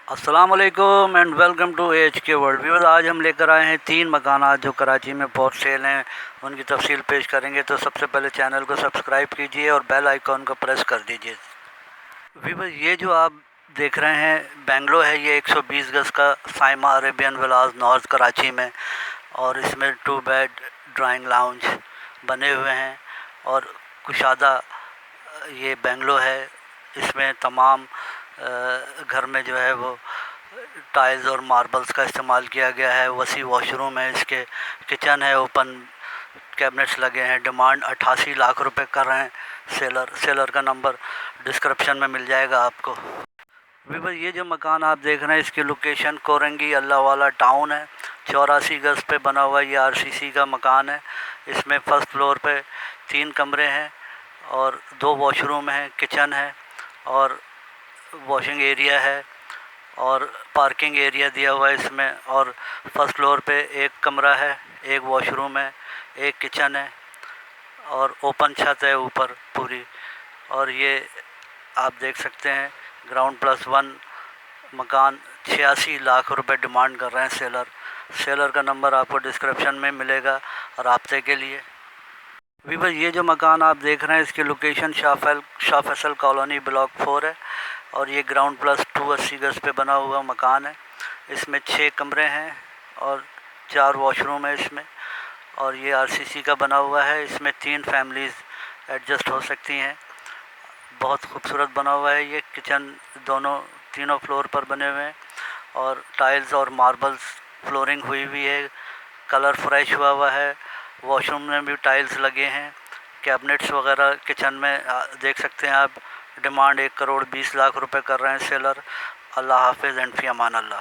अस्सलामुअलैकुम and welcome to AHK world viewers. आज हम लेकर आए हैं 3 मकानात जो कराची में बहुत सेल हैं, उनकी तफसील पेश करेंगे। तो सबसे पहले चैनल को सब्सक्राइब कीजिए और बेल आइकॉन को प्रेस कर दीजिए। व्यूअर्स, ये जो आप देख रहे हैं बेंगलो है, ये 120 गज़ का साइमा अरेबियन विलास नॉर्थ कराची में, और इसमें 2 बेड ड्राइंग लाउंज बने हुए हैं और कुशादा ये बेंगलो है। इसमें तमाम घर में जो है वो टाइल्स और मार्बल्स का इस्तेमाल किया गया है। वसी वॉशरूम है, इसके किचन है, ओपन कैबिनेट्स लगे हैं। डिमांड 88 लाख रुपए कर रहे हैं सेलर का नंबर डिस्क्रिप्शन में मिल जाएगा आपको। वीवर, ये जो मकान आप देख रहे हैं इसकी लोकेशन कोरंगी अल्लाह वाला टाउन है। 84 गज़ पे बना हुआ ये RCC का मकान है। इसमें फर्स्ट फ्लोर पे 3 कमरे हैं और 2 वॉशरूम हैं, किचन है और वॉशिंग एरिया है और पार्किंग एरिया दिया हुआ है इसमें। और फर्स्ट फ्लोर पे 1 कमरा है, 1 वॉशरूम है, 1 किचन है और ओपन छत है ऊपर पूरी। और ये आप देख सकते हैं ग्राउंड +1 मकान 86 लाख रुपए डिमांड कर रहे हैं सेलर का नंबर आपको डिस्क्रिप्शन में मिलेगा राब्ते के लिए। वीवर, ये जो मकान आप देख रहे हैं इसकी location Shah Faisal colony block 4 है और ये ग्राउंड +2 80 गज़ पे बना हुआ मकान है। इसमें 6 कमरे हैं और 4 वॉशरूम है इसमें, और ये RCC का बना हुआ है। इसमें 3 फैमिलीज़ एडजस्ट हो सकती हैं। बहुत खूबसूरत बना हुआ है ये। किचन तीनों फ्लोर पर बने हुए हैं और टाइल्स और मार्बल्स फ्लोरिंग हुई हुई है, कलर फ्रेश हुआ है। वॉशरूम में भी टाइल्स लगे हैं, कैबिनेट्स वगैरह किचन में देख सकते हैं आप। डिमांड 1 करोड़ 20 लाख रुपए कर रहे हैं सेलर। अल्लाह हाफिज़ एंड फ़ी अमान अल्लाह।